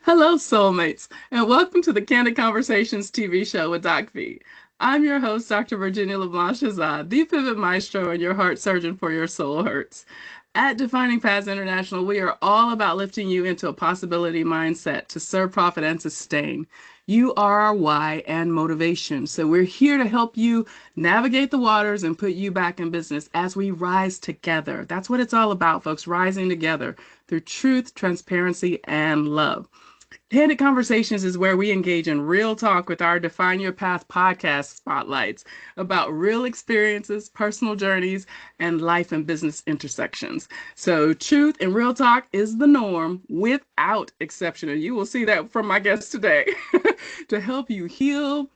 Hello, soulmates, and welcome to the Candid Conversations TV show with DocV. I'm your host, Dr. Virginia LeBlanc Shazad, the Pivot Maestro and your heart surgeon for your soul hurts. At Defining Paths International, we are all about lifting you into a possibility mindset to serve, profit, and sustain. You are our why and motivation. So we're here to help you navigate the waters and put you back in business as we rise together. That's what it's all about, folks, rising together through truth, transparency, and love. Candid Conversations is where we engage in real talk with our Define Your Path podcast spotlights about real experiences, personal journeys, and life and business intersections. So, truth and real talk is the norm without exception. And you will see that from my guest today to help you heal,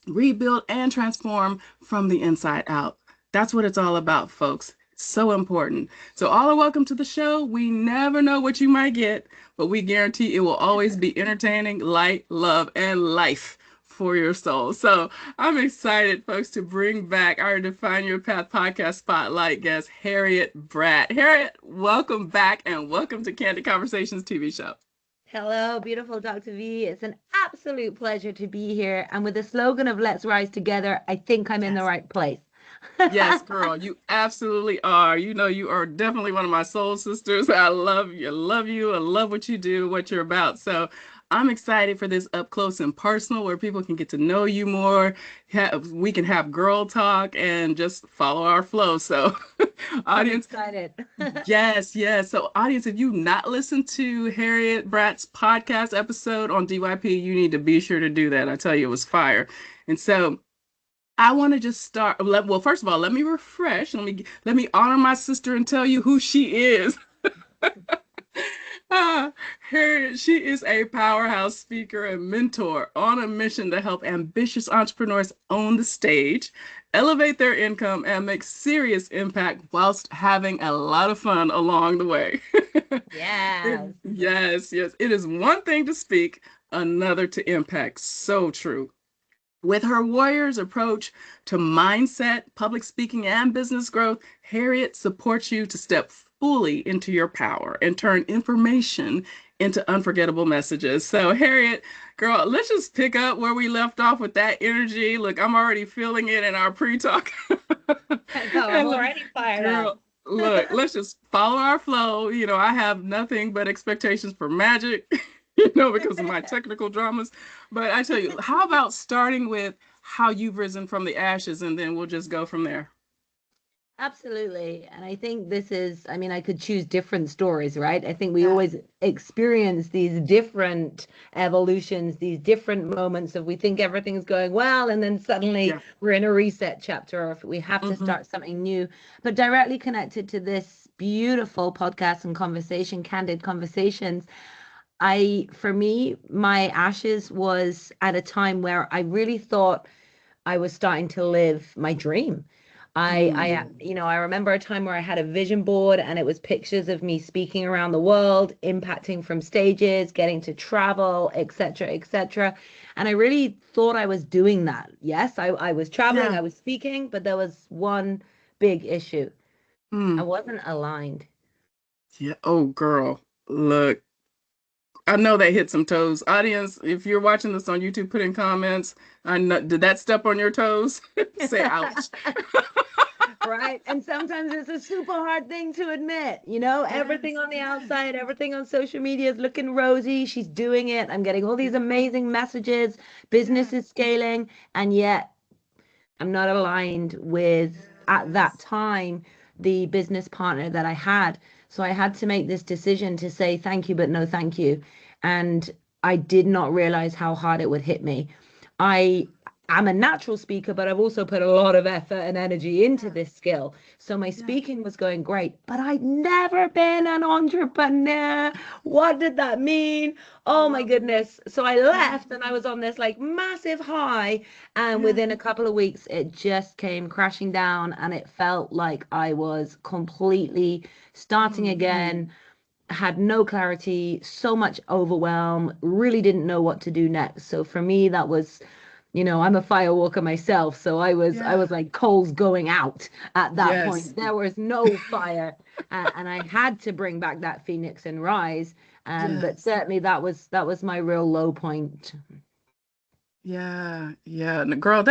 rebuild, and transform from the inside out. That's what it's all about, folks. So important. So, all are welcome to the show. We never know what you might get, but we guarantee it will always be entertaining, light, love, and life for your soul. So, I'm excited, folks, to bring back our Define Your Path podcast spotlight guest, Harriet Bratt. Harriet, welcome back and welcome to Candid Conversations TV show. Hello, beautiful Dr. V. It's an absolute pleasure to be here. And with the slogan of Let's Rise Together, I think I'm in the right place. Yes, girl, you absolutely are. You know, you are definitely one of my soul sisters. I love you. I love you. I love what you do, what you're about. So I'm excited for this up close and personal where people can get to know you more. We can have girl talk and just follow our flow. So, audience, I'm excited. yes. So, audience, if you've not listened to Harriet Bratt's podcast episode on DYP, you need to be sure to do that. I tell you, it was fire. And so, I want to just start. Well, first of all, let me refresh. Let me honor my sister and tell you who she is. Harriet, she is a powerhouse speaker and mentor on a mission to help ambitious entrepreneurs own the stage, elevate their income, and make serious impact whilst having a lot of fun along the way. Yeah. Yes. It is one thing to speak, another to impact. So true. With her warrior's approach to mindset, public speaking, and business growth, Harriet supports you to step fully into your power and turn information into unforgettable messages. So, Harriet, girl, let's just pick up where we left off with that energy. Look, I'm already feeling it in our pre-talk. I know, I'm already fired up. Look, let's just follow our flow. You know, I have nothing but expectations for magic. Because of my technical dramas. But I tell you, how about starting with how you've risen from the ashes, and then we'll just go from there. Absolutely. And I think I could choose different stories, right? I think we always experience these different evolutions, these different moments of we think everything's going well, and then suddenly we're in a reset chapter, or if we have to start something new. But directly connected to this beautiful podcast and conversation, Candid Conversations, for me, my ashes was at a time where I really thought I was starting to live my dream. I remember a time where I had a vision board and it was pictures of me speaking around the world, impacting from stages, getting to travel, etc., etc. And I really thought I was doing that. Yes, I was traveling, I was speaking, but there was one big issue. I wasn't aligned. Yeah. Oh, girl, look. I know that hit some toes. Audience, if you're watching this on YouTube, put in comments. I know, did that step on your toes? Say ouch. Right. And sometimes it's a super hard thing to admit, everything on the outside, everything on social media is looking rosy. She's doing it. I'm getting all these amazing messages. Business is scaling. And yet I'm not aligned with, at that time, the business partner that I had. So I had to make this decision to say thank you, but no thank you. And I did not realize how hard it would hit me. I'm a natural speaker, but I've also put a lot of effort and energy into this skill. So my speaking was going great, but I'd never been an entrepreneur. What did that mean? Oh my goodness. So I left and I was on this like massive high. And within a couple of weeks, it just came crashing down and it felt like I was completely starting again, had no clarity, so much overwhelm, really didn't know what to do next. So for me, that was I'm a firewalker myself, so I was Yeah. like coals going out at that Yes. point. There was no fire, and I had to bring back that phoenix and rise. But Yes. certainly that was my real low point. Yeah, yeah. And girl,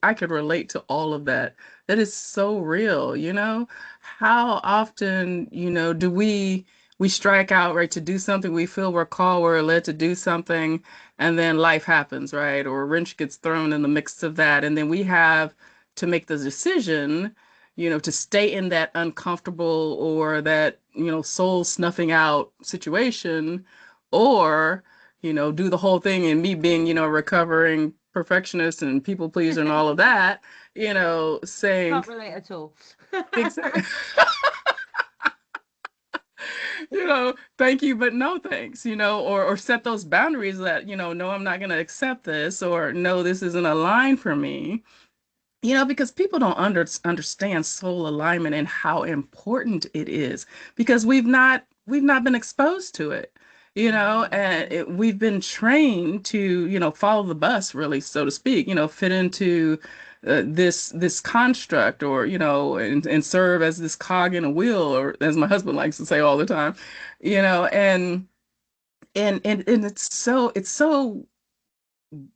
I could relate to all of that. That is so real, you know? How often, do we strike out, right, to do something we feel we're called, we're led to do something, and then life happens, right? Or a wrench gets thrown in the mix of that, and then we have to make the decision, to stay in that uncomfortable or that, soul snuffing out situation, or do the whole thing, and me being, a recovering perfectionist and people pleaser and all of that, saying Can't relate at all. exactly, thank you, but no thanks, or set those boundaries that, no, I'm not going to accept this, or no, this isn't a line for me. Because people don't understand soul alignment and how important it is because we've not been exposed to it, and we've been trained to, follow the bus, really, so to speak, fit into this construct, or and serve as this cog in a wheel, or as my husband likes to say all the time, and it's so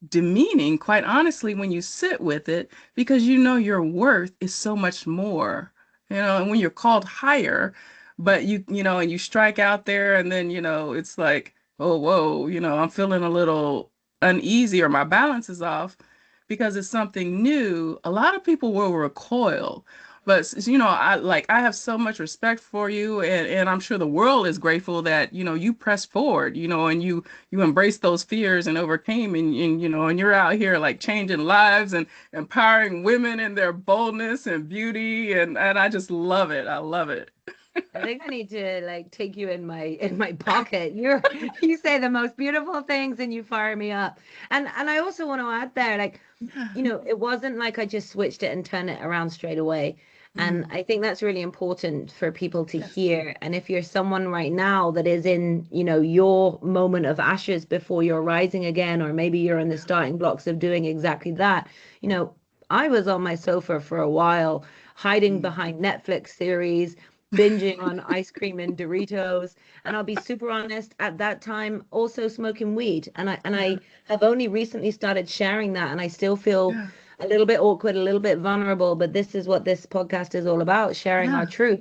demeaning, quite honestly, when you sit with it, because your worth is so much more, and when you're called higher, but and you strike out there, and then, it's like, oh, whoa, I'm feeling a little uneasy, or my balance is off because it's something new. A lot of people will recoil. But I have so much respect for you, and I'm sure the world is grateful that you press forward, and you embrace those fears and overcame, and you're out here like changing lives and empowering women in their boldness and beauty, and I just love it. I love it. I think I need to like take you in my pocket. You say the most beautiful things and you fire me up. And I also want to add there, like, Yeah. it wasn't like I just switched it and turned it around straight away. And Mhm. I think that's really important for people to Yes. hear. And if you're someone right now that is in, your moment of ashes before you're rising again, or maybe you're in the Yeah. starting blocks of doing exactly that, you know, I was on my sofa for a while, hiding Mm. behind Netflix series, binging on ice cream and Doritos. And I'll be super honest, at that time, also smoking weed. And I Yeah. have only recently started sharing that, and I still feel Yeah. a little bit awkward, a little bit vulnerable, but this is what this podcast is all about, sharing our Yeah. truth.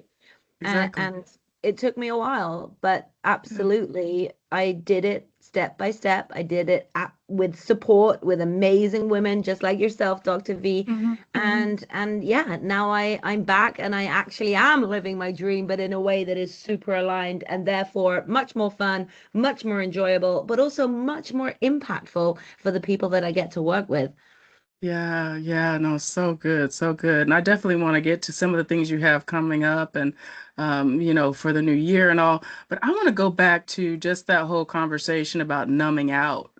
Exactly. And it took me a while, but Yeah. absolutely, I did it step by step. I did it with support, with amazing women just like yourself, Dr. V. Hmm. And yeah, now I'm back and I actually am living my dream, but in a way that is super aligned and therefore much more fun, much more enjoyable, but also much more impactful for the people that I get to work with. Yeah, yeah, no, so good, so good. And I definitely want to get to some of the things you have coming up, and for the new year and all. But I want to go back to just that whole conversation about numbing out,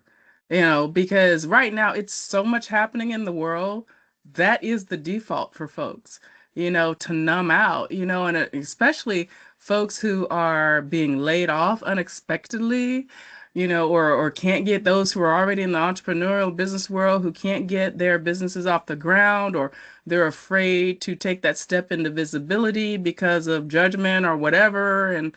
because right now it's so much happening in the world. That is the default for folks, to numb out, and especially folks who are being laid off unexpectedly, or can't get, those who are already in the entrepreneurial business world who can't get their businesses off the ground, or they're afraid to take that step into visibility because of judgment or whatever. And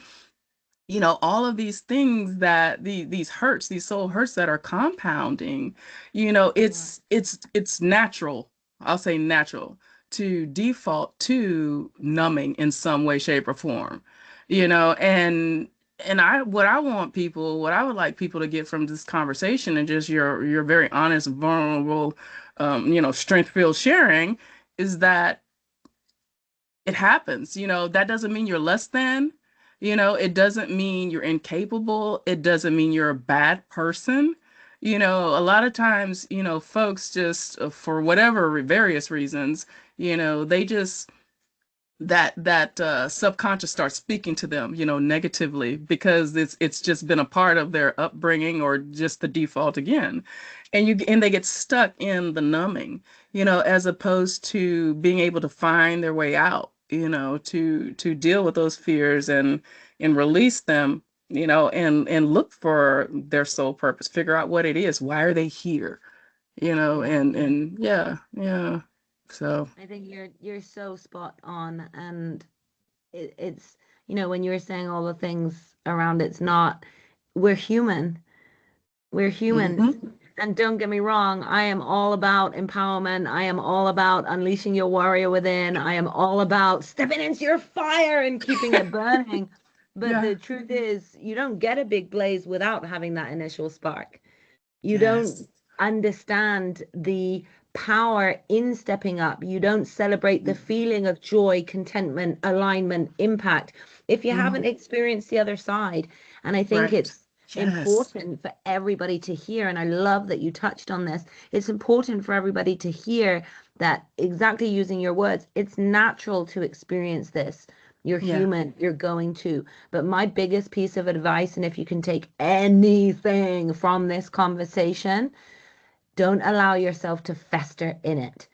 all of these things, that these hurts, these soul hurts that are compounding, Sure. it's natural, I'll say natural, to default to numbing in some way, shape, or form, and what I would like people to get from this conversation, and just your very honest, vulnerable, strength-filled sharing, is that it happens. That doesn't mean you're less than. It doesn't mean you're incapable. It doesn't mean you're a bad person. A lot of times, folks just, for whatever various reasons, they just, that subconscious starts speaking to them, negatively, because it's just been a part of their upbringing, or just the default again, and they get stuck in the numbing, as opposed to being able to find their way out, to deal with those fears, and release them, and look for their soul purpose, figure out what it is, why are they here, Yeah. and yeah, yeah. So, I think you're so spot on, and it's when you were saying all the things around, it's not, we're human. We're human. hmm And don't get me wrong, I am all about empowerment. I am all about unleashing your warrior within. I am all about stepping into your fire and keeping it burning. But yeah, the truth is, you don't get a big blaze without having that initial spark. You don't yes, understand the power in stepping up. You don't celebrate the feeling of joy, contentment, alignment, impact if you hmm haven't experienced the other side. And I think right, it's yes, important for everybody to hear. And I love that you touched on this. It's important for everybody to hear that, exactly using your words, it's natural to experience this. You're yeah, human, you're going to. But my biggest piece of advice, and if you can take anything from this conversation, don't allow yourself to fester in it.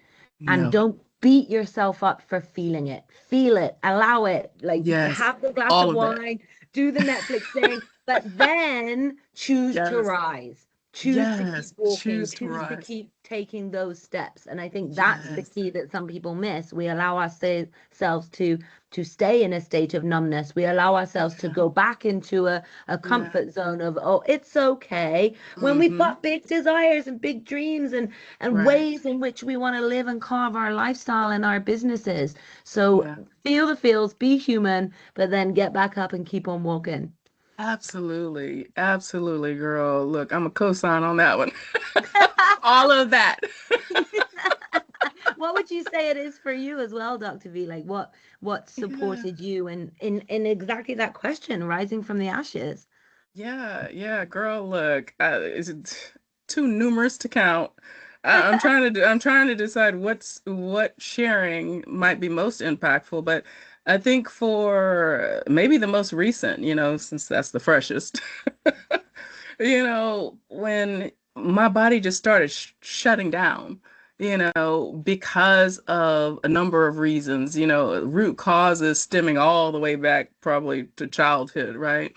And no, don't beat yourself up for feeling it. Feel it, allow it. Like, yes, have the glass all of of that, wine, do the Netflix thing, but then choose to yes, rise. Choose to keep yes, walking, choose to choose to rise, keep taking those steps. And I think that's the yes, key that some people miss. We allow ourselves to stay in a state of numbness. We allow ourselves to yeah, go back into a yeah, comfort zone of, oh, it's okay, when we've hmm got big desires and big dreams and right, ways in which we want to live and carve our lifestyle and our businesses. So yeah. feel the feels, be human, but then get back up and keep on walking. Absolutely. Absolutely, girl. Look, I'm a cosign on that one. All of that. What would you say it is for you as well, Dr. V? Like, what Yeah. supported you in exactly that question, rising from the ashes? Yeah, yeah, girl, look, is it too numerous to count? I'm trying to decide what sharing might be most impactful, but I think for maybe the most recent, since that's the freshest, when my body just started shutting down, because of a number of reasons, root causes stemming all the way back probably to childhood, right?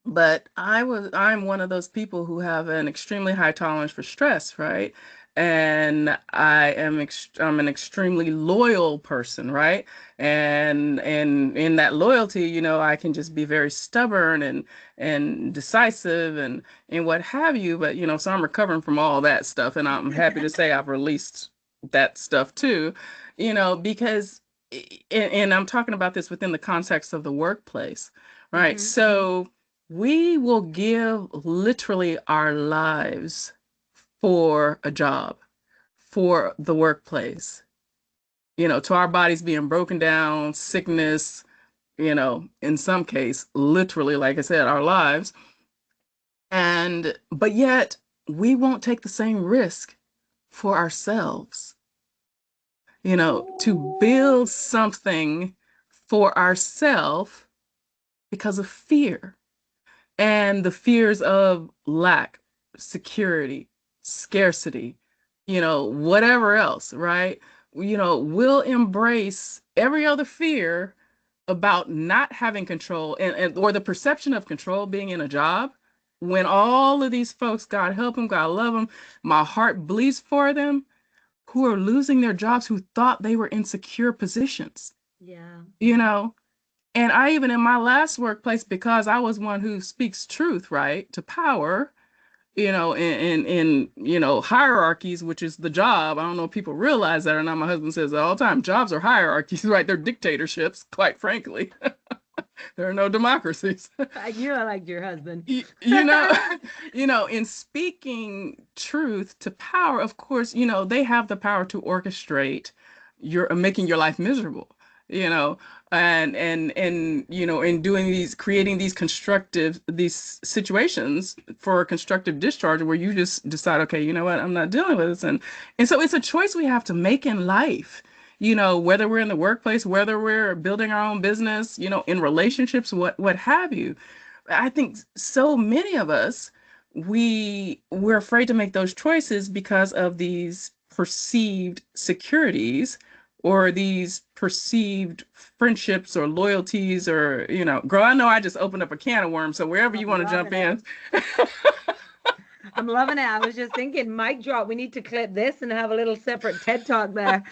But I'm one of those people who have an extremely high tolerance for stress, right? And I'm an extremely loyal person, right? And in that loyalty, I can just be very stubborn and decisive and what have you. But so I'm recovering from all that stuff, and I'm happy to say I've released that stuff too, because and I'm talking about this within the context of the workplace, right? Hmm. So we will give literally our lives for a job, for the workplace, to our bodies being broken down, sickness, in some case, literally, like I said, our lives. But yet we won't take the same risk for ourselves, to build something for ourselves because of fear. And the fears of lack, security, scarcity, whatever else, right? We'll embrace every other fear about not having control and or the perception of control being in a job when all of these folks, God help them, God love them, my heart bleeds for them, who are losing their jobs, who thought they were in secure positions, Yeah. you know and I even in my last workplace, because I was one who speaks truth, right, to power, in hierarchies, which is the job. I don't know if people realize that or not. My husband says that all the time. Jobs are hierarchies, right? They're dictatorships, quite frankly. There are no democracies. I knew I liked your husband. you know, in speaking truth to power, of course, they have the power to orchestrate your making your life miserable, you know, and in doing creating these situations for a constructive discharge where you just decide, okay, you know what, I'm not dealing with this, and so it's a choice we have to make in life. Whether we're in the workplace, whether we're building our own business, in relationships, what have you. I think so many of us we're afraid to make those choices because of these perceived securities or these perceived friendships or loyalties or girl, I know I just opened up a can of worms, so wherever I'm you want to jump loving it. in. I'm loving it. I was just thinking, mic drop. We need to clip this and have a little separate TED talk there.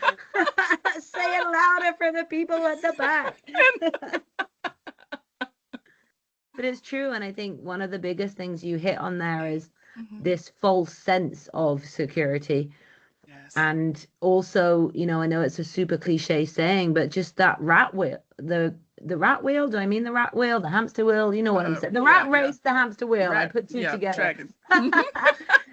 Say it louder for the people at the back. But it's true. And I think one of the biggest things you hit on there is this false sense of security. Yes. And also, I know it's a super cliche saying, but just that rat wheel, the rat wheel. Do I mean the rat wheel, the hamster wheel? You know what I'm saying? The rat race, the hamster wheel. I put two together.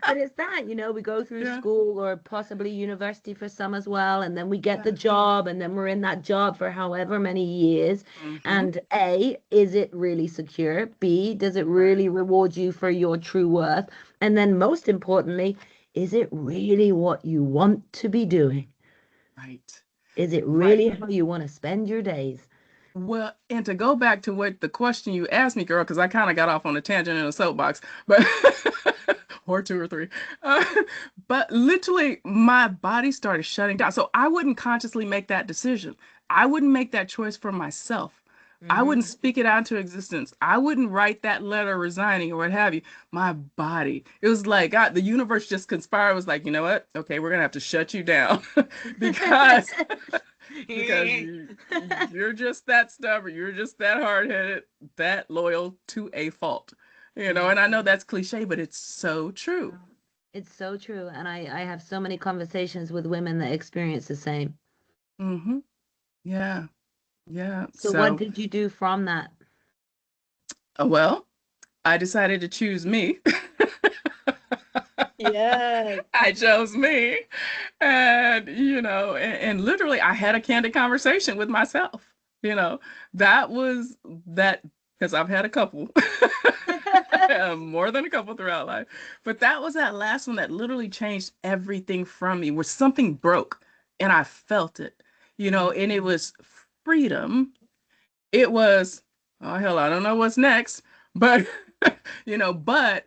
But it's that, we go through school or possibly university for some as well, and then we get the job, and then we're in that job for however many years. And A, is it really secure? B, does it really reward you for your true worth? And then most importantly, is it really what you want to be doing? Right. Is it really how you want to spend your days? Well, and to go back to what the question you asked me, girl, because I kind of got off on a tangent in a soapbox, but or two or three. But literally, my body started shutting down. So I wouldn't consciously make that decision. I wouldn't make that choice for myself. I wouldn't speak it out into existence. I wouldn't write that letter resigning or what have you. My body, it was like God, the universe just conspired. It was like, you know what? Okay, we're gonna have to shut you down because you're just that stubborn. You're just that hard-headed, that loyal to a fault. And I know that's cliche, but it's so true. It's so true. And I have so many conversations with women that experience the same. Yeah. Yeah. So what did you do from that? Well, I decided to choose me. Yeah. I chose me. And literally I had a candid conversation with myself. That was that because I've had a couple. More than a couple throughout life. But that was that last one that literally changed everything from me, where something broke and I felt it, and it was freedom. It was, oh hell, I don't know what's next, but but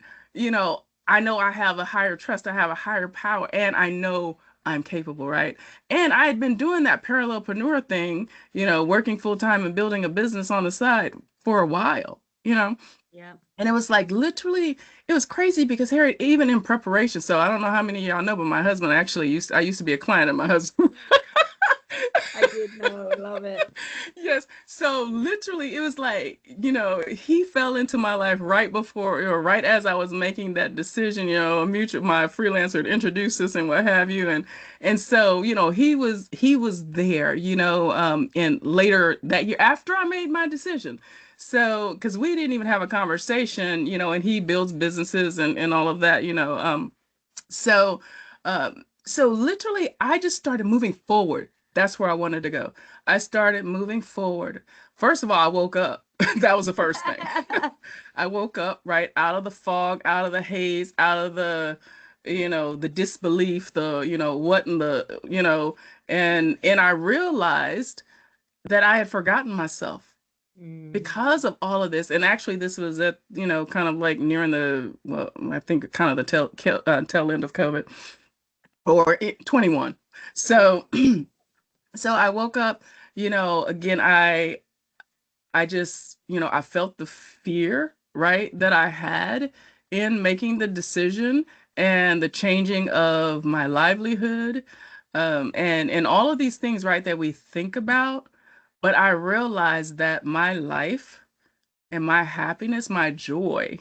I know I have a higher trust, I have a higher power, and I know I'm capable, right? And I had been doing that parallelpreneur thing, working full time and building a business on the side for a while, Yeah. And it was like literally, it was crazy because Harriet, even in preparation. So I don't know how many of y'all know, but my husband I used to be a client of my husband. I did know. I love it. Yes. So literally, it was like, he fell into my life right before or right as I was making that decision, my freelancer had introduced us and what have you. And so, he was there, and later that year after I made my decision. So, because we didn't even have a conversation, and he builds businesses and all of that, so, so literally, I just started moving forward. That's where I wanted to go. I started moving forward. First of all, I woke up. That was the first thing. I woke up right out of the fog, out of the haze, out of the disbelief, what in the, and I realized that I had forgotten myself because of all of this. And actually, this was at, kind of like nearing I think kind of the tail end of COVID or 21. So, so I woke up, again, I just, I felt the fear, right, that I had in making the decision and the changing of my livelihood, and all of these things, right, that we think about. But I realized that my life and my happiness, my joy,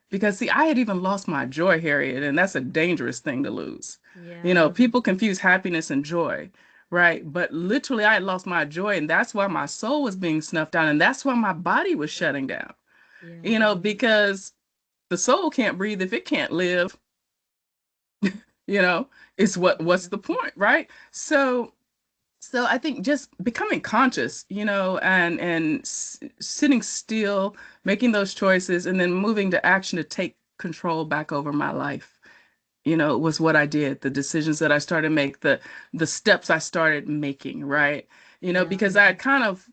because see, I had even lost my joy, Harriet, and that's a dangerous thing to lose. Yeah. People confuse happiness and joy, right? But literally, I had lost my joy, and that's why my soul was being snuffed out, and that's why my body was shutting down. Because the soul can't breathe if it can't live. you know, it's what's the point, right? So I think just becoming conscious, and sitting still, making those choices, and then moving to action to take control back over my life, was what I did. The decisions that I started to make, the steps I started making, right? Because I had kind of,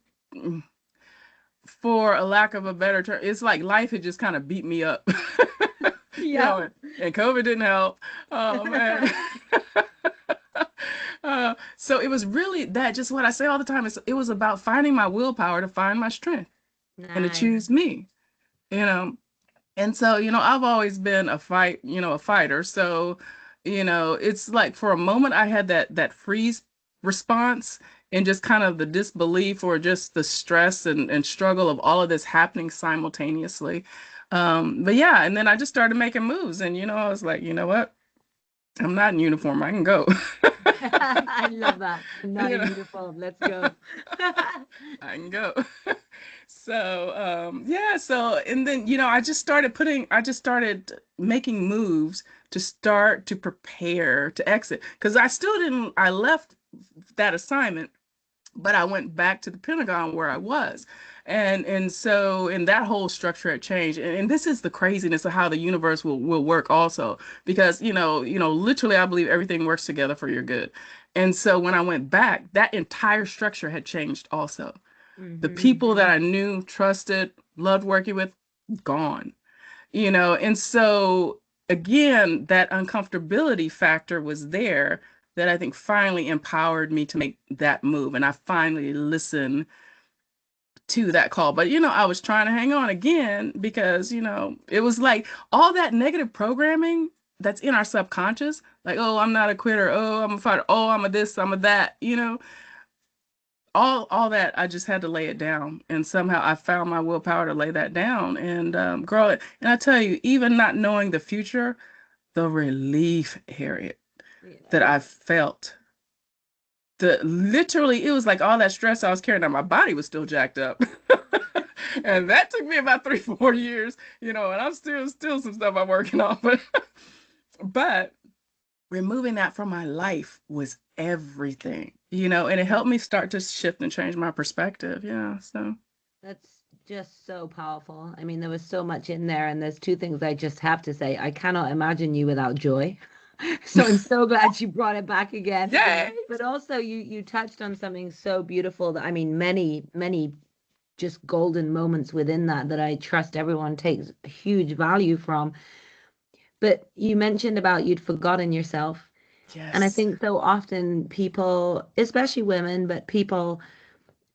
for a lack of a better term, it's like life had just kind of beat me up. And COVID didn't help. And so it was really that, just what I say all the time, it was about finding my willpower to find my strength and to choose me, you know. And so, I've always been a fighter. So, it's like for a moment I had that freeze response and just kind of the disbelief or just the stress and struggle of all of this happening simultaneously. But yeah, and then I just started making moves and I was like, you know what? I'm not in uniform. I can go. I love that. I'm not You in know, uniform. Let's go. I can go. So, yeah, so and then, I just started making moves to start to prepare to exit because I still didn't, I left that assignment, but I went back to the Pentagon where I was. And that whole structure had changed. And this is the craziness of how the universe will work also. Because, literally I believe everything works together for your good. And so when I went back, that entire structure had changed also. The Hmm. people that I knew, trusted, loved working with, gone. And so again, that uncomfortability factor was there that I think finally empowered me to make that move. And I finally listened to that call. But, I was trying to hang on again because, it was like all that negative programming that's in our subconscious, like, oh, I'm not a quitter. Oh, I'm a fighter. Oh, I'm a this, I'm a that, all that I just had to lay it down. And somehow I found my willpower to lay that down and grow it. And I tell you, even not knowing the future, the relief, Harriet, that Yeah. I felt. The literally it was like all that stress I was carrying on my body was still jacked up. And that took me about 3 4 years, and I'm still some stuff I'm working on. But removing that from my life was everything, and it Yeah. helped me start to shift and change my perspective. Yeah. So That's just so powerful. I mean, there was so much in there, and there's two things I just have to say. I cannot imagine you without joy. So I'm so glad you brought it back again. yay. But also you touched on something so beautiful that I mean, many just golden moments within that I trust everyone takes huge value from. But you mentioned about you'd forgotten yourself. And I Yes. think so often people, especially women, but people,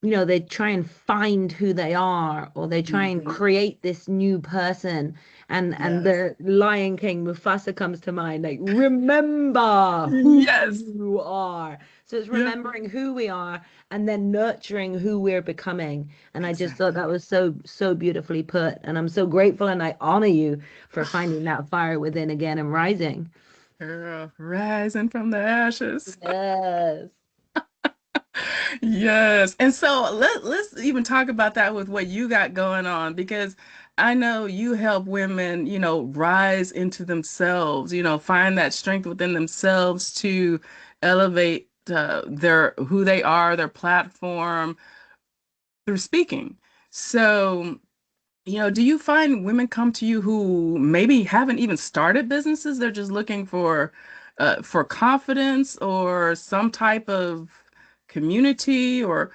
they try and find who they are, or they try and Mhm. create this new person. And Yes. the Lion King, Mufasa comes to mind, like, remember who Yes. you are. So it's Yeah. remembering who we are and then nurturing who we're becoming. And I just thought Exactly. that was so, so beautifully put. And I'm so grateful and I honor you for finding that fire within again and rising. Girl, rising from the ashes. Yes. Yes. And so let's even talk about that with what you got going on because I know you help women, rise into themselves, find that strength within themselves to elevate their who they are, their platform through speaking. So, do you find women come to you who maybe haven't even started businesses? They're just looking for confidence or some type of community or,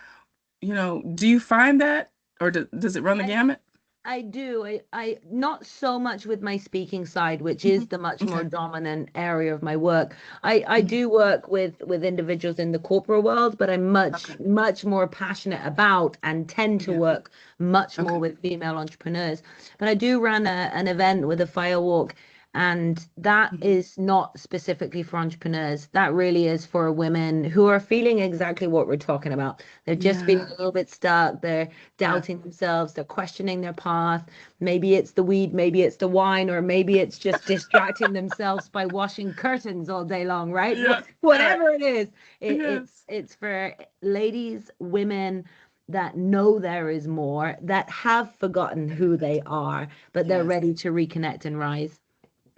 do you find that or does it run the I gamut? I do. I not so much with my speaking side, which is Mhm. the much more Okay. dominant area of my work. I Mhm. do work with individuals in the corporate world, but I'm Okay. much more passionate about and tend to Yeah. work much more Okay. with female entrepreneurs. But I do run an event with a firewalk, and that Mhm. is not specifically for entrepreneurs. That really is for women who are feeling exactly what we're talking about. They're just feeling a Yeah. little bit stuck. They're Yeah. doubting themselves, they're questioning their path. Maybe it's the weed, maybe it's the wine, or maybe it's just distracting themselves by washing curtains all day long, right? Yeah. Yeah. Whatever it is, Yes. it's for ladies, women that know there is more, that have forgotten who they are, but they're Yes. ready to reconnect and rise.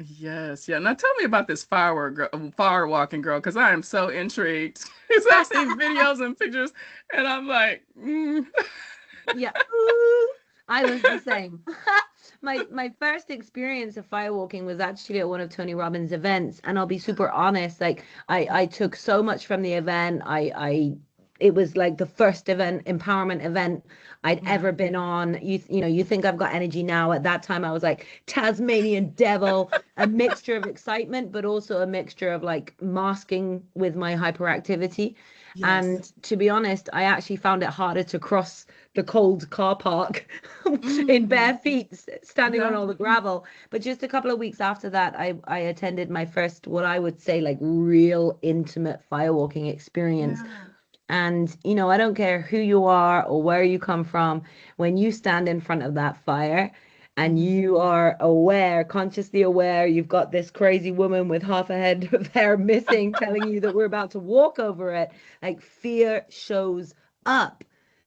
Yes, yeah. Now tell me about this fire walking girl, because I am so intrigued. Because I've seen videos and pictures, and I'm like, Yeah. Ooh, I was the same. My first experience of firewalking was actually at one of Tony Robbins' events, and I'll be super honest, like I took so much from the event. I it was like the first empowerment event I'd yeah, ever been on. You think I've got energy now. At that time I was like Tasmanian devil, a mixture of excitement, but also a mixture of like masking with my hyperactivity. yes, And to be honest, I actually found it harder to cross the cold car park in bare feet, standing on Yeah. all the gravel. But just a couple of weeks after that, I attended my first, what I would say, like real intimate firewalking experience. Yeah. And, I don't care who you are or where you come from, when you stand in front of that fire and Mhm. you are aware, consciously aware, you've got this crazy woman with half a head of hair missing telling you that we're about to walk over it, like fear shows up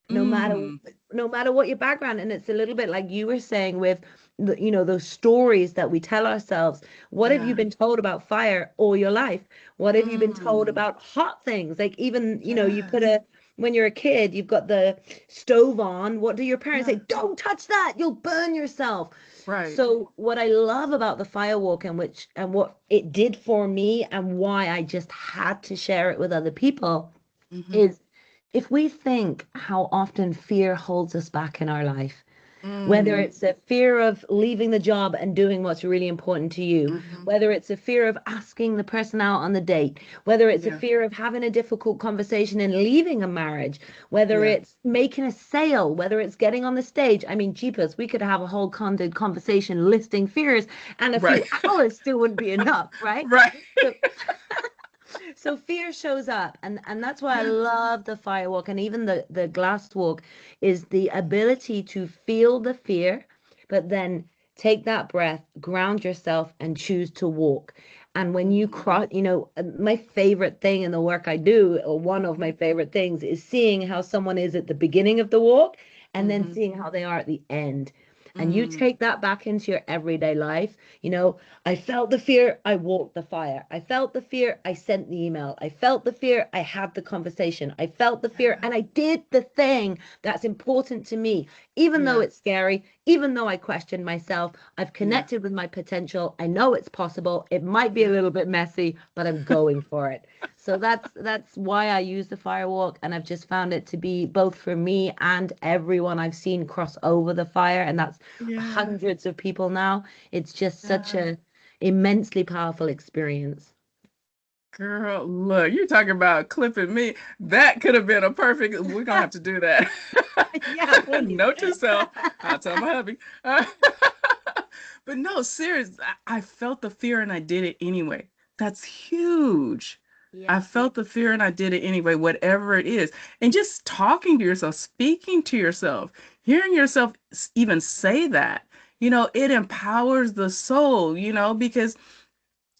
no matter Mm. no matter what your background. And it's a little bit like you were saying with those stories that we tell ourselves. What have you Yeah. been told about fire all your life? What have you been told Mm. about hot things? Like, even, you put Yes. a when you're a kid, you've got the stove on. What do your parents say? Yeah. Don't touch that, you'll burn yourself. Right. So what I love about the firewalk, and what it did for me, and why I just had to share it with other people, Mhm. is, if we think how often fear holds us back in our life, whether Mm. it's a fear of leaving the job and doing what's really important to you, Mhm. whether it's a fear of asking the person out on the date, whether it's a Yeah. fear of having a difficult conversation and leaving a marriage, whether Yeah. it's making a sale, whether it's getting on the stage. I mean, jeepers, we could have a whole Candid conversation listing fears, and a Right. few hours still wouldn't be enough, right? Right. So so fear shows up, and that's why I Yeah. love the firewalk, and even the glass walk, is the ability to feel the fear, but then take that breath, ground yourself, and choose to walk. And when you Mhm. cross, my favorite thing in the work I do, or one of my favorite things, is seeing how someone is at the beginning of the walk and then Mhm. seeing how they are at the end. And you Mm. take that back into your everyday life. I felt the fear, I walked the fire. I felt the fear, I sent the email. I felt the fear, I had the conversation. I felt the fear, Yeah. and I did the thing that's important to me. Even though Yeah. it's scary, even though I questioned myself, I've Yeah. connected with my potential. I know it's possible. It might be a Yeah. little bit messy, but I'm going for it. So that's why I use the firewalk, and I've just found it to be, both for me and everyone I've seen cross over the fire, and that's Yeah. hundreds of people now. It's just such Yeah. a immensely powerful experience. Girl, look, you're talking about clipping me. That could have been a perfect. We're gonna have to do that. Yeah, please. Note to self. I'll tell my hubby. But no, serious. I felt the fear and I did it anyway. That's huge. I Yeah. felt the fear and I did it anyway, whatever it is. And just talking to yourself, speaking to yourself, hearing yourself even say that, it empowers the soul, because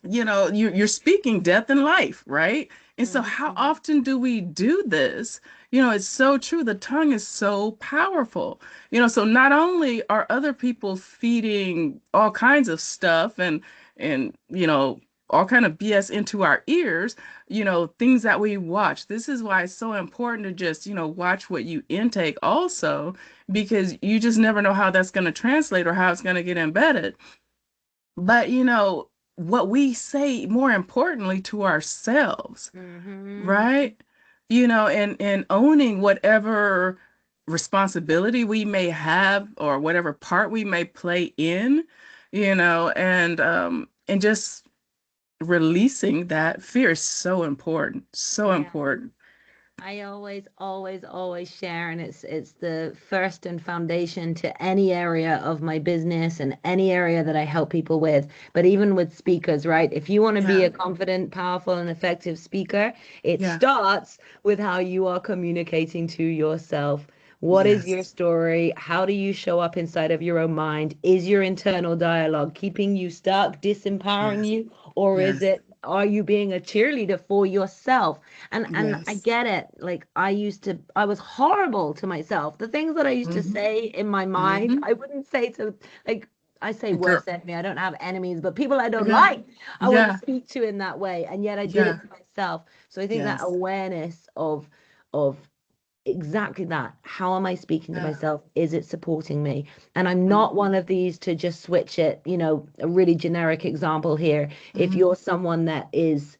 you're speaking death and life, right? And so how Mhm. often do we do this? It's so true. The tongue is so powerful. So not only are other people feeding all kinds of stuff and all kind of BS into our ears, things that we watch. This is why it's so important to just, watch what you intake also, because you just never know how that's going to translate or how it's going to get embedded. But what we say, more importantly, to ourselves, Mhm. right? And owning whatever responsibility we may have or whatever part we may play in, and just releasing that fear is so important, so Yeah. important. I always, always, always share, and it's the first and foundation to any area of my business and any area that I help people with. But even with speakers, right? If you want to be Yeah, a confident, powerful, and effective speaker, it yeah, starts with how you are communicating to yourself. What is your yes, story? How do you show up inside of your own mind? Is your internal dialogue keeping you stuck, disempowering yes, you, or is yes, it, are you being a cheerleader for yourself? And I yes. get it. Like, I was horrible to myself. The things that I used to Mm-hmm, say in my mind, mm-hmm. I wouldn't say to, like, I say Girl, worst enemy. I don't have enemies, but people I don't yeah, like, I wouldn't yeah, speak to in that way. And yet I did yeah, it to myself. So I think that yes, awareness of exactly that. How am I speaking to yeah. myself? Is it supporting me? And I'm not Mm-hmm, one of these to just switch it. A really generic example here. If mm-hmm, you're someone that is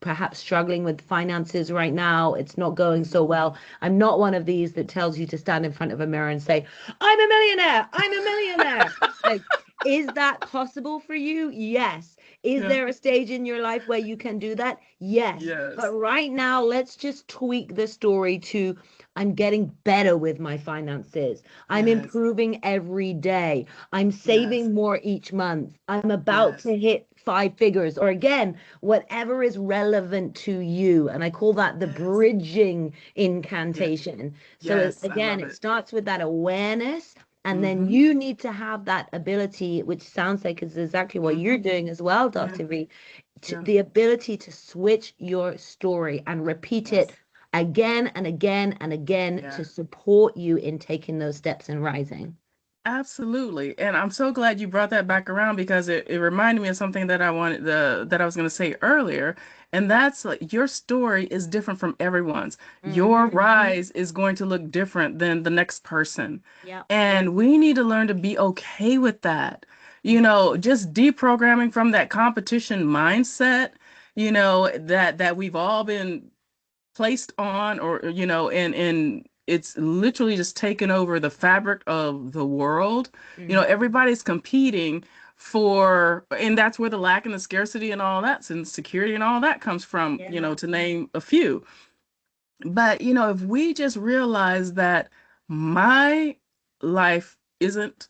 perhaps struggling with finances right now, it's not going mm-hmm. so well. I'm not one of these that tells you to stand in front of a mirror and say, "I'm a millionaire. I'm a millionaire." Like, Is that possible for you? Yes. Is Yeah. there a stage in your life where you can do that? Yes. But Yes. right now, let's just tweak the story to I'm getting better with my finances. I'm Yes. improving every day. I'm Yes. saving more each month. I'm about Yes. to hit 5 figures, or again, whatever is relevant to you. And I call that the Yes. bridging Yeah. incantation. So Yes. I again, love it it. starts with that awareness. And then Mm-hmm. you need to have that ability, which sounds like is exactly what you're Mm-hmm. doing as well, Yeah. Dr. V, Yeah. the ability to switch your story and repeat it Yes. again and again and again Yeah. to support you in taking those steps and rising. Absolutely. And I'm so glad you brought that back around because it reminded me of something that I wanted that I was going to say earlier. And that's like your story is different from everyone's. Your Mm-hmm. rise is going to look different than the next person. Yeah. And we need to learn to be okay with that. Just deprogramming from that competition mindset, that we've all been placed on, or and it's literally just taken over the fabric of the world. Mm-hmm. Everybody's competing for, and that's where the lack and the scarcity and all that and security and all that comes from, Yeah. to name a few. But if we just realize that my life isn't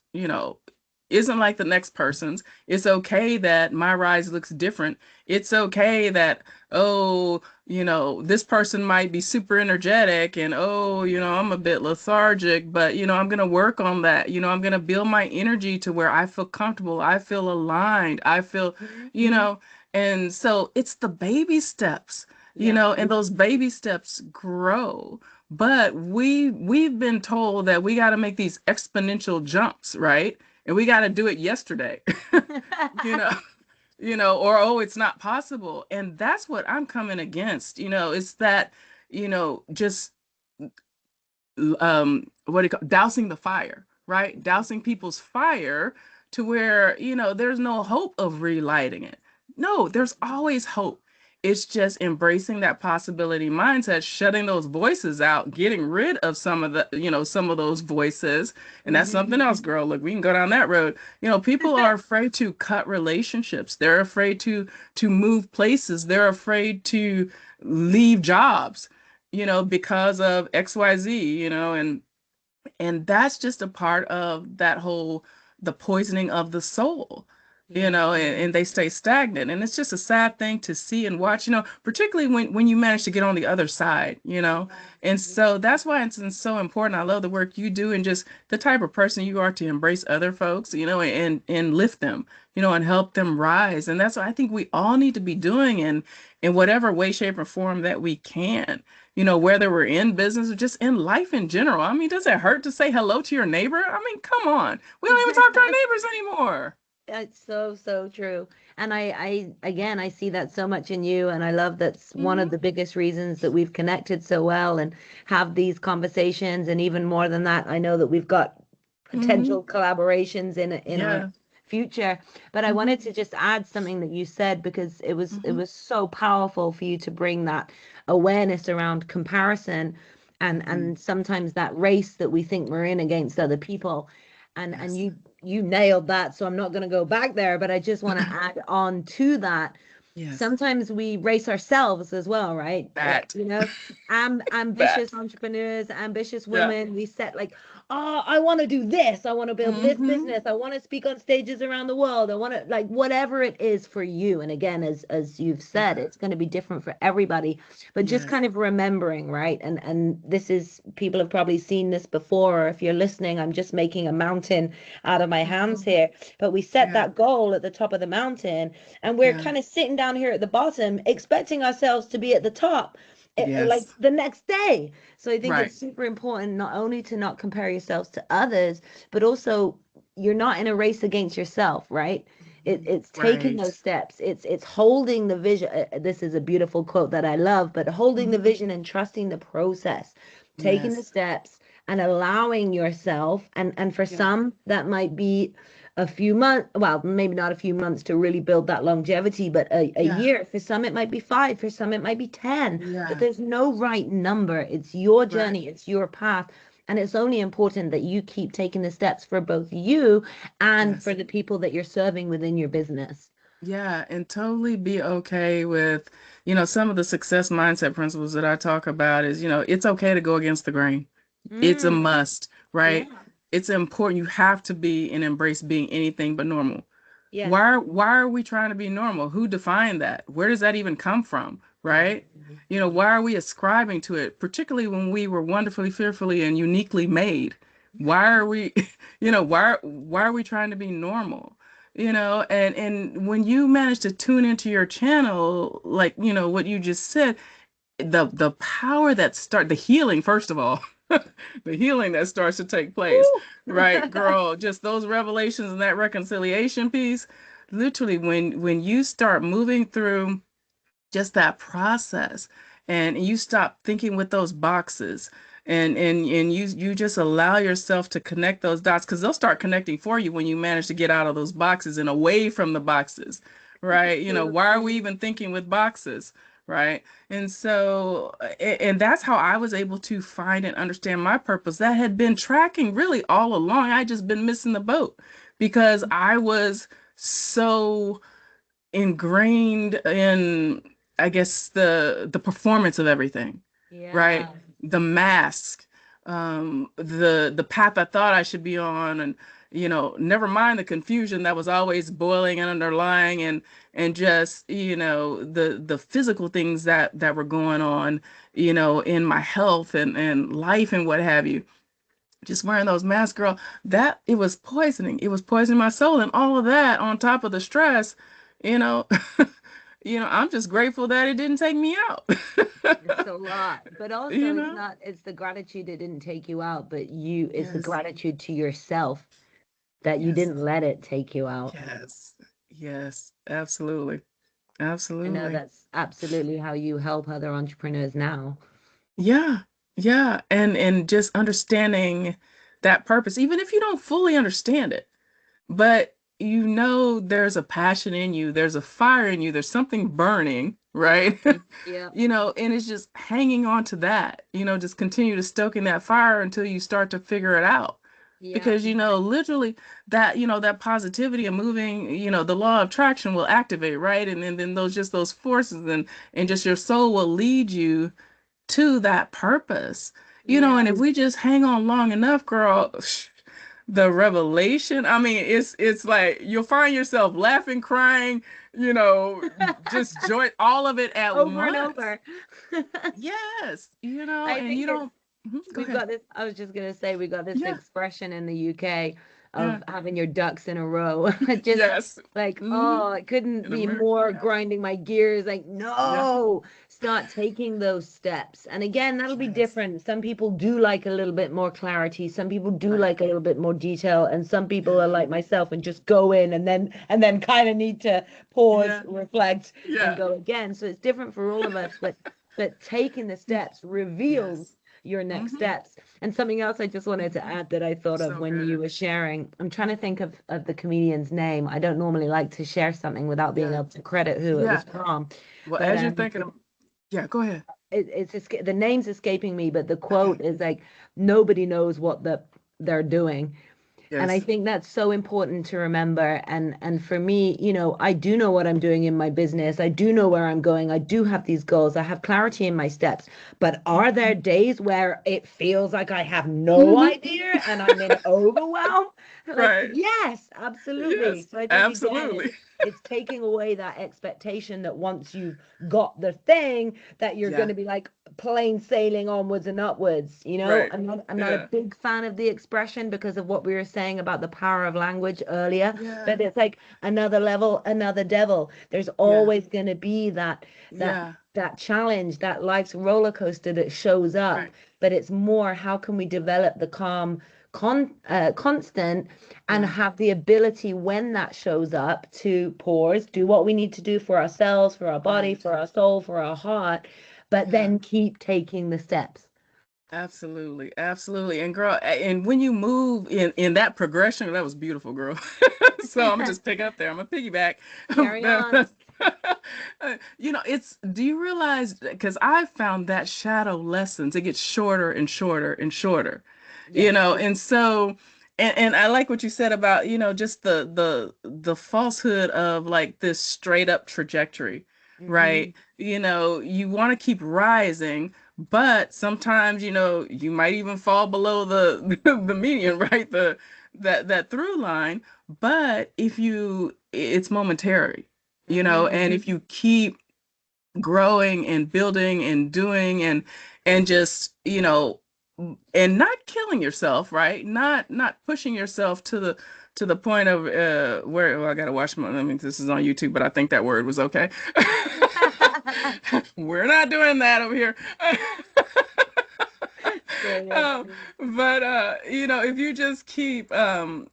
like the next person's. It's okay that my rise looks different. It's okay that, oh, this person might be super energetic and, oh, I'm a bit lethargic, but I'm going to work on that. I'm going to build my energy to where I feel comfortable, I feel aligned, I feel, Mm-hmm. you know, and so it's the baby steps, Yeah. and those baby steps grow. But we've been told that we got to make these exponential jumps, right? And we got to do it yesterday. you know or, oh, it's not possible. And that's what I'm coming against. It's that, just what do you call dousing the fire, right? Dousing people's fire to where, there's no hope of relighting it. No, there's always hope. It's just embracing that possibility mindset, shutting those voices out, getting rid of some of those voices. And that's Mm-hmm. something else, girl. Look, we can go down that road. People are afraid to cut relationships. They're afraid to move places. They're afraid to leave jobs, because of XYZ, and that's just a part of that whole the poisoning of the soul, Yeah. and they stay stagnant. And it's just a sad thing to see and watch, particularly when you manage to get on the other side, and Yeah. so that's why it's so important. I love the work you do and just the type of person you are to embrace other folks, and lift them, and help them rise. And that's what I think we all need to be doing in whatever way, shape, or form that we can, whether we're in business or just in life in general. I mean, does it hurt to say hello to your neighbor? I mean, come on. We don't even talk to our neighbors anymore. It's so, so true. And again, I see that so much in you. And I love that's one of Hmm. the biggest reasons that we've connected so well and have these conversations. And even more than that, I know that we've got Hmm. potential collaborations in our Yeah. future. But I Hmm. wanted to just add something that you said because it Hmm. was so powerful for you to bring that awareness around comparison Hmm. and sometimes that race that we think we're in against other people. And Yes. you nailed that. So I'm not going to go back there, but I just want to add on to that. Yes. Sometimes we race ourselves as well, right? That. Ambitious That. entrepreneurs, ambitious Yeah. women, we set like, oh, I want to do this. I want to build this Hmm. business. I want to speak on stages around the world. I want to like whatever it is for you. And again, as you've said, Yeah. it's going to be different for everybody. But just Yes. kind of remembering, right? And this is people have probably seen this before. Or if you're listening, I'm just making a mountain out of my hands Hmm. here. But we set Yeah. that goal at the top of the mountain, and we're Yeah. kind of sitting down here at the bottom, expecting ourselves to be at the top like Yes. the next day. So I think it's Right. super important not only to not compare yourselves to others, but also you're not in a race against yourself, right? Mhm. It's taking Right. those steps. It's holding the vision. This is a beautiful quote that I love, but holding the Hmm. vision and trusting the process, taking the Yes. steps and allowing yourself. And for Yeah. some, that might be a few months, well, maybe not a few months to really build that longevity, but a Yeah. year. For some, it might be 5. For some, it might be 10. But Yeah. there's no right number. It's your Right. journey, it's your path. And it's only important that you keep taking the steps for both you and for Yes. the people that you're serving within your business. Yeah, and totally be okay with, some of the success mindset principles that I talk about is, it's okay to go against the grain. It's a Mm, must, right? yeah. It's important. You have to be and embrace being anything but normal. Yes. Why are we trying to be normal? Who defined that? Where does that even come from, right? Mhm. Why are we ascribing to it, particularly when we were wonderfully, fearfully, and uniquely made? Why are we, why are we trying to be normal? And when you manage to tune into your channel, like, what you just said, the power that the healing, first of all, the healing that starts to take place, Woo! right, girl? Just those revelations and that reconciliation piece, literally, when you start moving through just that process, and you stop thinking with those boxes, and you just allow yourself to connect those dots, because they'll start connecting for you when you manage to get out of those boxes and away from the boxes, right? So Why are we true. even thinking with boxes, right? And so, and that's how I was able to find and understand my purpose that had been tracking really all along. I just been missing the boat because I was so ingrained in, I guess, the performance of everything, right? Yeah. The mask, the path I thought I should be on, and never mind the confusion that was always boiling and underlying, and just the physical things that were going on, in my health and life and what have you. Just wearing those masks, girl, that it was poisoning. It was poisoning my soul, and all of that on top of the stress, you know. I'm just grateful that it didn't take me out. It's a lot, but also you it's know? not, it's the gratitude it didn't take you out, but it's the Yes. gratitude to yourself that you Yes. didn't let it take you out. Yes. Yes. Absolutely. I know Absolutely. that's absolutely how you help other entrepreneurs now. Yeah. Yeah. And just understanding that purpose, even if you don't fully understand it, but there's a passion in you, there's a fire in you, there's something burning, right? Mhm. Yeah. And it's just hanging on to that, just continue to stoking that fire until you start to figure it out. Yeah. Because, literally that positivity and moving, the law of attraction will activate, right? And then those forces, and just your soul will lead you to that purpose. And Yeah. if we just hang on long enough, girl, the revelation, I mean, it's like you'll find yourself laughing, crying, you know, just joy, all of it at Over and once. over. Yes, I and you think it's don't. Mhm, go we've ahead. got this. I was just gonna say we got this Yeah, expression in the UK yeah, of having your ducks in a row. Just yes. like, Hmm. oh, it couldn't In be America, more yeah, grinding my gears. Like, yeah, no, start taking those steps. And again, that'll be yes, different. Some people do like a little bit more clarity. Some people do right, like a little bit more detail, and some people are yeah, like myself and just go in and then kind of need to pause, yeah, reflect, and yeah. go again. So it's different for all of us, but taking the steps reveals Yes. your next Hmm. steps. And something else I just wanted to add that I thought of So when you good. were sharing, I'm trying to think of the comedian's name. I don't normally like to share something without being Yeah, able to credit who it was yeah. from, Well, but as you're thinking of, yeah, go ahead. the name's escaping me, but the quote is like, nobody knows what they're doing. And I Yes. think that's so important to remember. And for me, I do know what I'm doing in my business. I do know where I'm going. I do have these goals. I have clarity in my steps. But are there days where it feels like I have no Hmm. idea and I'm in overwhelm? Like, Right. yes, absolutely. Yes, So I think again, absolutely. it's taking away that expectation that once you've got the thing that you're going Yeah, to be like plain sailing onwards and upwards. right. I'm not a Yeah. big fan of the expression because of what we were saying about the power of language earlier, Yeah. but it's like another level, another devil. There's Yeah. always going to be that Yeah. that challenge, that life's roller coaster that shows up, Right. but it's more how can we develop the calm constant and Yeah. have the ability when that shows up to pause, do what we need to do for ourselves, for our body, Right. for our soul, for our heart, but Yeah. then keep taking the steps. Absolutely. Absolutely. And girl, and when you move in that progression, that was beautiful, girl. So I'm gonna just pick up there. I'm gonna piggyback. Carry on. Do you realize, because I found that shadow lessons, it gets shorter and shorter and shorter. you Yes. know, and so and I like what you said about, just the falsehood of like this straight up trajectory, Mm-hmm. right? You want to keep rising, but sometimes, you might even fall below the the median, right? That through line. But it's momentary, Mm-hmm. and if you keep growing and building and doing and just and not killing yourself, right? Not pushing yourself to the point of where, well, I gotta watch my, I mean, this is on YouTube, but I think that word was okay. We're not doing that over here. Brilliant. um, but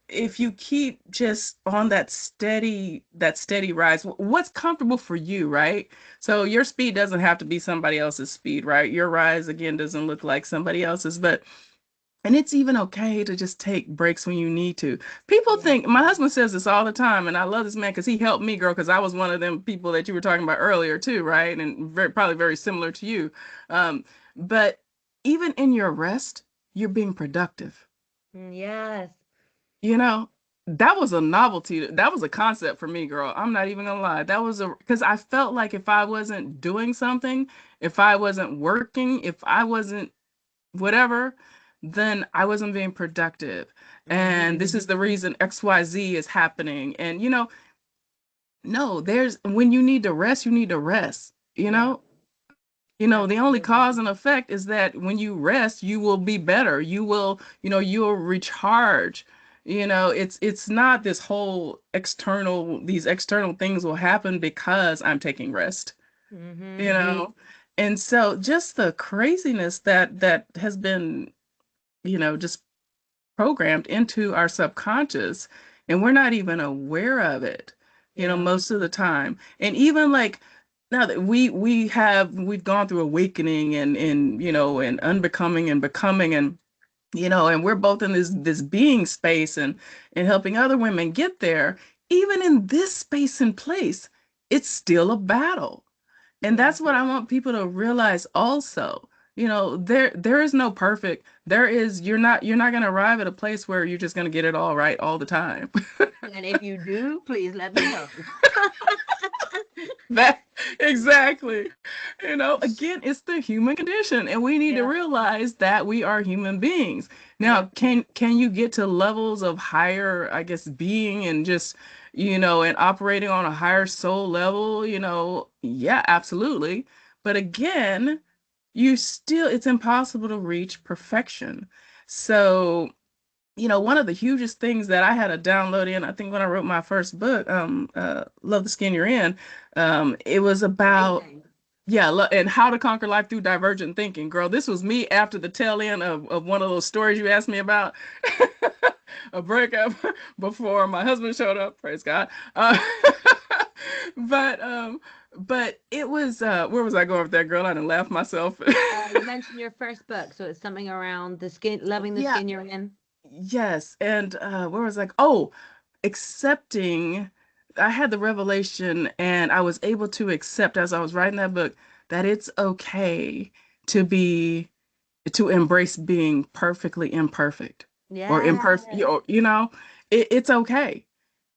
if you keep just on that steady rise, what's comfortable for you, right? So your speed doesn't have to be somebody else's speed, right? Your rise again doesn't look like somebody else's, but and it's even okay to just take breaks when you need to. People Yeah. think, my husband says this all the time, and I love this man because he helped me, girl, because I was one of them people that you were talking about earlier too, right? And probably very similar to you. But even in your rest, you're being productive. Yes. You know, that was a novelty. That was a concept for me, girl. I'm not even gonna lie. That was because I felt like if I wasn't doing something, if I wasn't working, if I wasn't whatever, then I wasn't being productive. And Mm-hmm. this is the reason XYZ is happening. And no, there's when you need to rest, you need to rest. Yeah. The only Absolutely. cause and effect is that when you rest, you will be better. You'll recharge. It's not this whole these external things will happen because I'm taking rest, you Mm-hmm. know. And so just the craziness that has been, just programmed into our subconscious, and we're not even aware of it, Yeah. most of the time. And even like now that we've gone through awakening and unbecoming and becoming, and we're both in this being space and helping other women get there. Even in this space and place, it's still a battle. And Yeah. that's what I want people to realize also. There is no perfect. You're not going to arrive at a place where you're just going to get it all right all the time. And if you do, please let me know. That exactly. Again, it's the human condition, and we need to Yeah. realize that we are human beings. Now, Yep. can you get to levels of higher, I guess, being and just, and operating on a higher soul level, yeah, absolutely. But again, it's impossible to reach perfection. So, one of the hugest things that I had to download in, I think when I wrote my first book, Love the Skin You're In, it was Great about, name. yeah, and how to conquer life through divergent thinking. Girl, this was me after the tail end of one of those stories you asked me about, a breakup before my husband showed up, praise God. But it was, where was I going with that, girl? I didn't laugh myself. You mentioned your first book, so it's something around the skin, loving the Yeah, skin you're in. yes. And where was like, oh, accepting. I had the revelation, and I was able to accept as I was writing that book that it's okay to be to embrace being perfectly imperfect or imperfect. Yes. It's okay.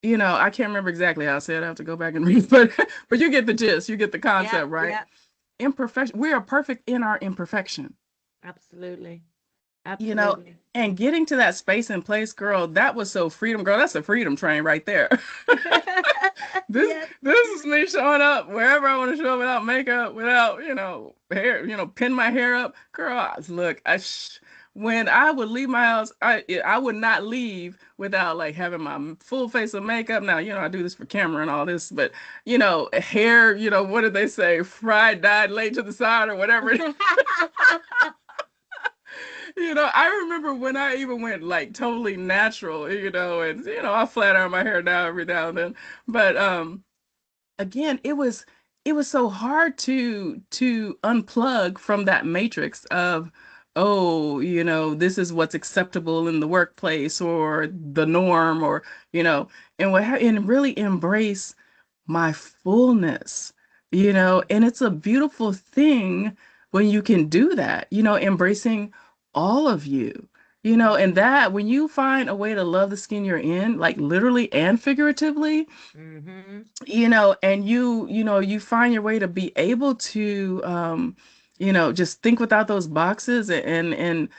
I can't remember exactly how I said it. I have to go back and read, but you get the gist. You get the Yep. concept, right? Yep. Imperfection. We are perfect in our imperfection. Absolutely. you know, Absolutely. and getting to that space and place, girl, that was so freedom, girl. That's a freedom train right there. this Yes. this is me showing up wherever I want to show up without makeup, without, hair, pin my hair up. Girl, look, when I would leave my house, I would not leave without like having my full face of makeup. Now, I do this for camera and all this, but hair, what did they say? Fried, dyed, laid to the side or whatever. I remember when I even went like totally natural, and I flat iron my hair down every now and then. But again, it was so hard to unplug from that matrix of, oh, this is what's acceptable in the workplace or the norm, or and really embrace my fullness, and it's a beautiful thing when you can do that, embracing all of you, And that when you find a way to love the skin you're in, like literally and figuratively, Mm-hmm. and you find your way to be able to just think without those boxes and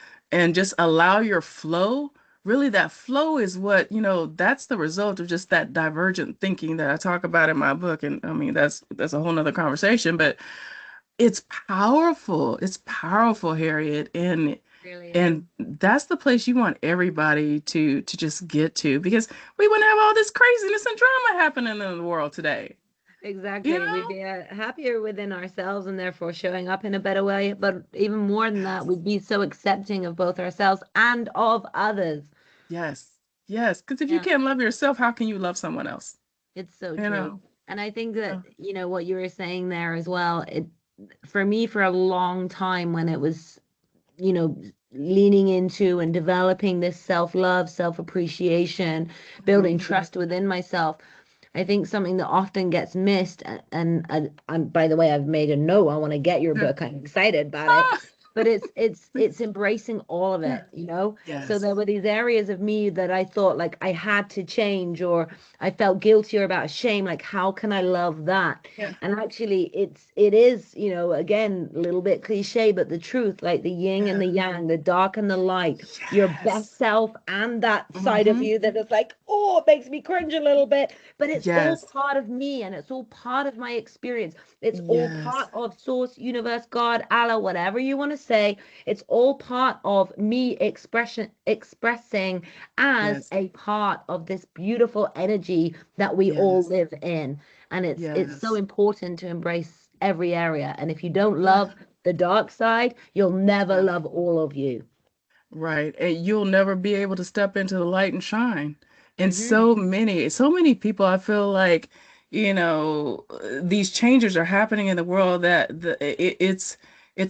just allow your flow. Really, that flow is what, that's the result of just that divergent thinking that I talk about in my book. And I mean, that's a whole nother conversation, but it's powerful. It's powerful, Harriet. Really is. And that's the place you want everybody to just get to, because we wouldn't have all this craziness and drama happening in the world today. You Exactly. We'd know? be happier within ourselves and therefore showing up in a better way. But even more than that, we'd be so accepting of both ourselves and of others. Yes. Yes. Because if you Yeah, can't love yourself, how can you love someone else? it's so You true. know? And I think that, Uh, what you were saying there as well, for me, for a long time when it was, leaning into and developing this self-love, self-appreciation, building mhm. trust within myself. I think something that often gets missed, and by the way, I've made a note. I want to get your Yeah. book. I'm excited about it. Ah, But it's embracing all of yeah. it. So Yes. there were these areas of me that I thought like I had to change, or I felt guilty or about shame. Like, how can I love that? Yeah. And actually, it is, again, a little bit cliche, but the truth, like the yin and Yeah. the yang, the dark and the light, your best Yes. self and that side of Hmm. you that is like, oh, it makes me cringe a little bit, but it's all Yes. part of me and it's all part of my experience. It's all Yes. part of source, universe, God, Allah, whatever you want to say. It's all part of me expressing as Yes. a part of this beautiful energy that we all Yes. live in. And it's so Yes. important to embrace every area. And if you don't Yeah. love the dark side, you'll never Yeah. love all of you. Right. And you'll never be able to step into the light and shine. And Hmm. so many people, I feel like, these changes are happening in the world that it's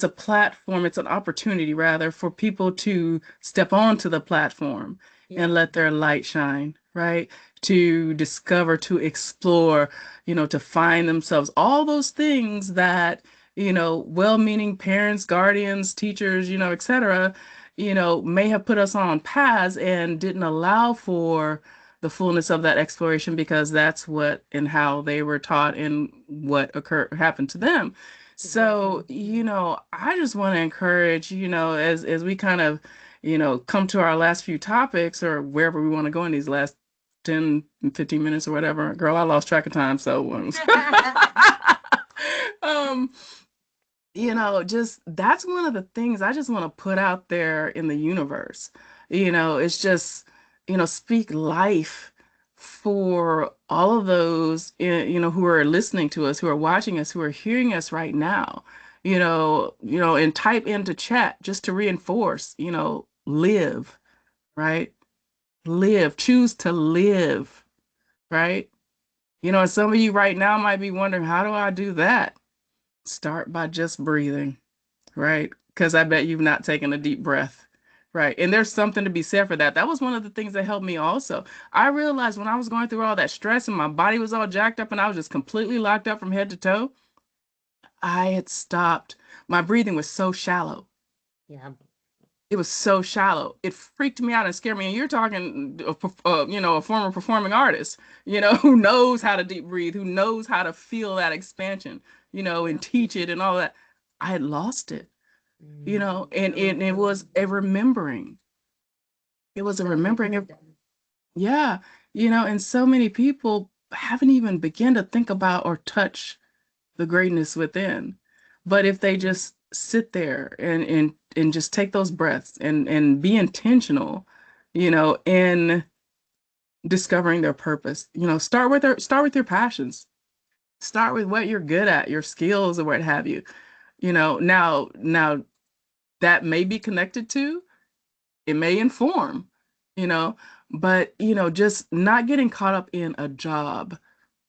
a platform, it's an opportunity rather for people to step onto the platform and Yeah. let their light shine, right? To discover, to explore, to find themselves, all those things that, well-meaning parents, guardians, teachers, etc may have put us on paths and didn't allow for the fullness of that exploration because that's what and how they were taught and what happened to them. So, Exactly. I just want to encourage, as we kind of, come to our last few topics or wherever we want to go in these last 10, 15 minutes or whatever. Girl, I lost track of time, so um just that's one of the things I just want to put out there in the universe. It's just, speak life for all of those, who are listening to us, who are watching us, who are hearing us right now. And type into chat just to reinforce, live, right? Live, choose to live, right? And some of you right now might be wondering, how do I do that? Start by just breathing, right? Because I bet you've not taken a deep breath. Right. And there's something to be said for that. That was one of the things that helped me also. I realized when I was going through all that stress and my body was all jacked up and I was just completely locked up from head to toe, I had stopped. My breathing was so shallow. Yeah. It was so shallow. It freaked me out and scared me. And you're talking, a former performing artist, who knows how to deep breathe, who knows how to feel that expansion, Yeah. and teach it and all that. I had lost it. And So it was interesting. a remembering. It was a So remembering of, interesting. yeah, and so many people haven't even begun to think about or touch the greatness within. But if they just sit there and just take those breaths and be intentional, in discovering their purpose, start with your passions. Start with what you're good at, your skills or what have you. Now that may be connected to, it may inform, you know, but just not getting caught up in a job,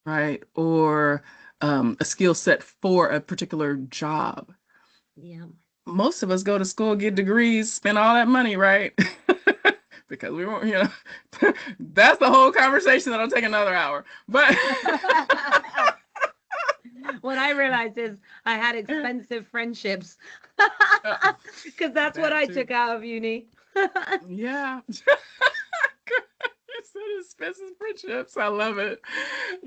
right? Or a skill set for a particular job. Yeah. Most of us go to school, get degrees, spend all that money, right? Because we won't, that's the whole conversation that'll take another hour. But What I realized is I had expensive friendships because that's what that I too. took out of uni. Yeah. You said expensive friendships. I love it.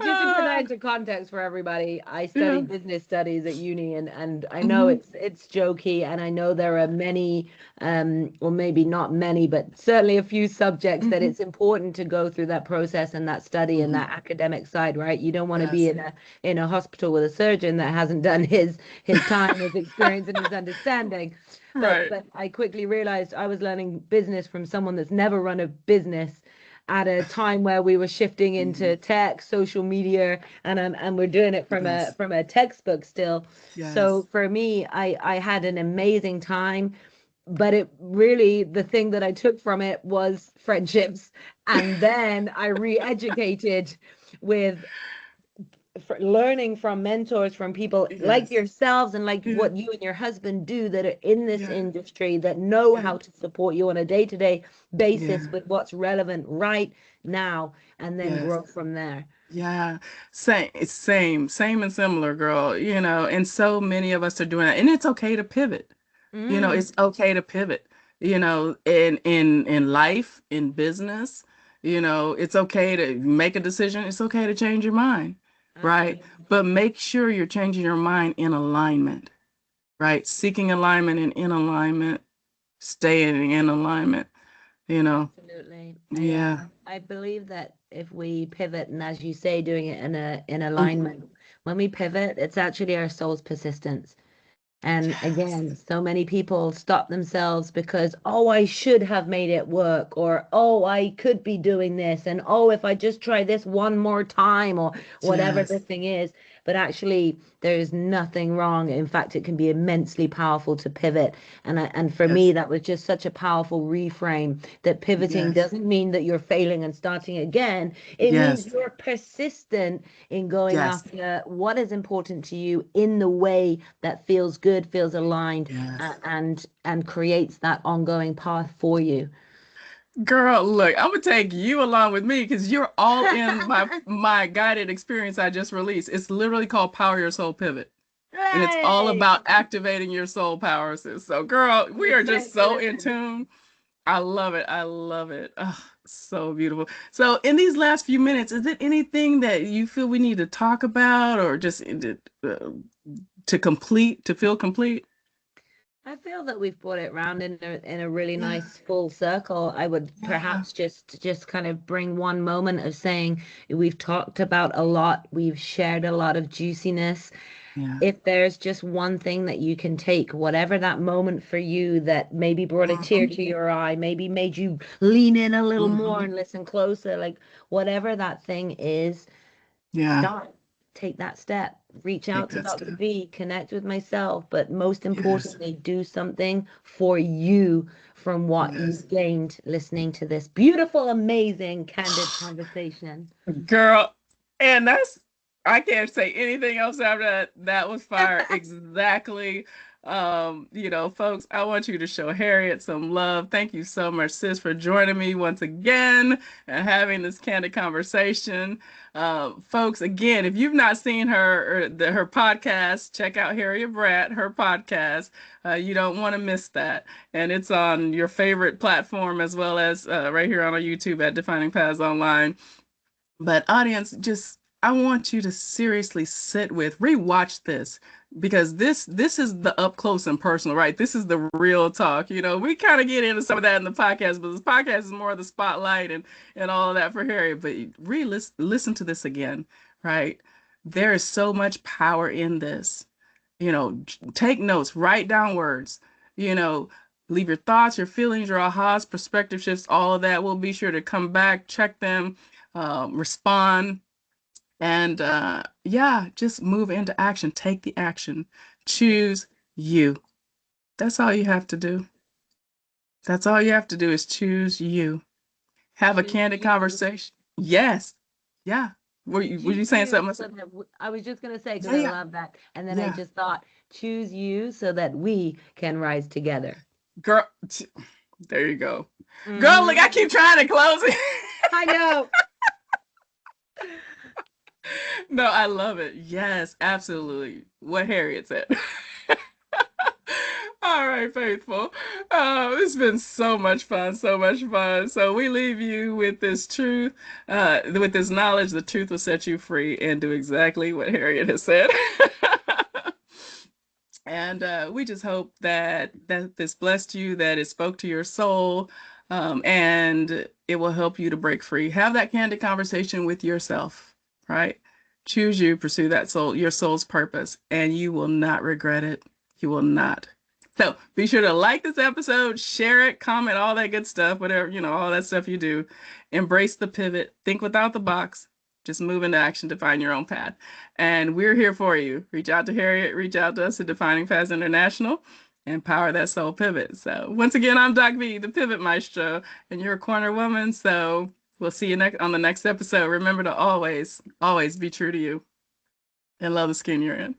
Just to put that Ah, into context for everybody, I yeah. studied business studies at uni, and I know Hmm. it's jokey, and I know there are many, or maybe not many, but certainly a few subjects that Hmm. it's important to go through that process and that study and Hmm. that academic side, right? You don't want to be Yes. in a hospital with a surgeon that hasn't done his time, his experience, and his understanding. But Right. but I quickly realized I was learning business from someone that's never run a business at a time where we were shifting Hmm. into tech, social media, and we're doing it Yes. from a textbook still. So Yes. for me, I had an amazing time, but it really, the thing that I took from it was friendships, and then I re-educated with learning from mentors, from people like Yes. yourselves and like Yeah. what you and your husband do that are in this Yeah. industry, that know Yeah. how to support you on a day-to-day basis Yeah. with what's relevant right now, and then Yes. grow from there. Yeah, same, it's same and similar, girl. And so many of us are doing that, and it's okay to pivot. Mm, It's okay to pivot. In life, in business, it's okay to make a decision. It's okay to change your mind, right? absolutely. But make sure you're changing your mind in alignment, right? Seeking alignment and in alignment, staying in alignment. You know, Absolutely. yeah. I believe that if we pivot, and as you say, doing it in Mhm. alignment, when we pivot, it's actually our soul's persistence. And Yes. again, so many people stop themselves because, oh, I should have made it work, or oh, I could be doing this, and oh, if I just try this one more time, or whatever the Yes. thing is. But actually, there is nothing wrong. In fact, it can be immensely powerful to pivot. And for me, Yes. that was just such a powerful reframe, that pivoting Yes. doesn't mean that you're failing and starting again. It means Yes. you're persistent in going Yes. after what is important to you in the way that feels good, feels aligned, Yes. and creates that ongoing path for you. Girl, look, I'm gonna take you along with me because you're all in my guided experience I just released. It's literally called Power Your Soul Pivot. And it's all Right. about activating your soul power, sis. So, girl, I'm we are just excited to so in listen. tune. I love it. I love it. Oh, so beautiful. So, in these last few minutes, is it anything that you feel we need to talk about or just to feel complete? I feel that we've brought it round in a really Yeah. nice full circle. I would Yeah. perhaps just kind of bring one moment of saying we've talked about a lot, we've shared a lot of juiciness. Yeah. If there's just one thing that you can take, whatever that moment for you that maybe brought a tear Hmm. to your eye, maybe made you lean in a little more Hmm. and listen closer, like whatever that thing is, Yeah. start, take that step, reach Take out to that Dr. step. V, connect with myself, but most Yes. importantly, do something for you from what Yes. you've gained listening to this beautiful, amazing, candid conversation. Girl, and I can't say anything else after that. That was fire. Exactly. Folks, I want you to show Harriet some love. Thank you so much, sis, for joining me once again and having this candid conversation. Folks, again, if you've not seen her podcast, check out Harriet Bratt, her podcast. You don't want to miss that. And it's on your favorite platform as well as right here on our YouTube at Defining Paths Online. But audience, just I want you to seriously rewatch this because this is the up close and personal, right? This is the real talk. We kind of get into some of that in the podcast, but this podcast is more of the spotlight and all of that for Harry. But listen to this again, right? There is so much power in this. Take notes, write down words, you know, leave your thoughts, your feelings, your ahas, perspective shifts, all of that. We'll be sure to come back, check them, respond, and yeah, just move into action. Take the action. Choose you. That's all you have to do. That's all you have to do is choose you. Have a Choose candid you. conversation. Yes. Yeah. Were you Choose saying you something? so that I was just going to say, because Yeah, I yeah, love that. And then I yeah. just thought, choose you so that we can rise together. Girl, there you go. Girl, look, Hmm. I keep trying to close it. I know. No, I love it. Yes, absolutely. What Harriet said. All right, faithful. It's been so much fun, so much fun. So we leave you with this truth, with this knowledge. The truth will set you free, and do exactly what Harriet has said. And we just hope that this blessed you, that it spoke to your soul, and it will help you to break free. Have that candid conversation with yourself, right? Choose you, pursue that soul, your soul's purpose, and you will not regret it. You will not. So be sure to like this episode, share it, comment, all that good stuff, whatever, all that stuff you do. Embrace the pivot, think without the box, just move into action to find your own path. And we're here for you. Reach out to Harriet, reach out to us at Defining Fast International, and power that soul pivot. So once again, I'm DocV, the Pivot Maestro, and you're a corner woman. So we'll see you on the next episode. Remember to always, always be true to you and love the skin you're in.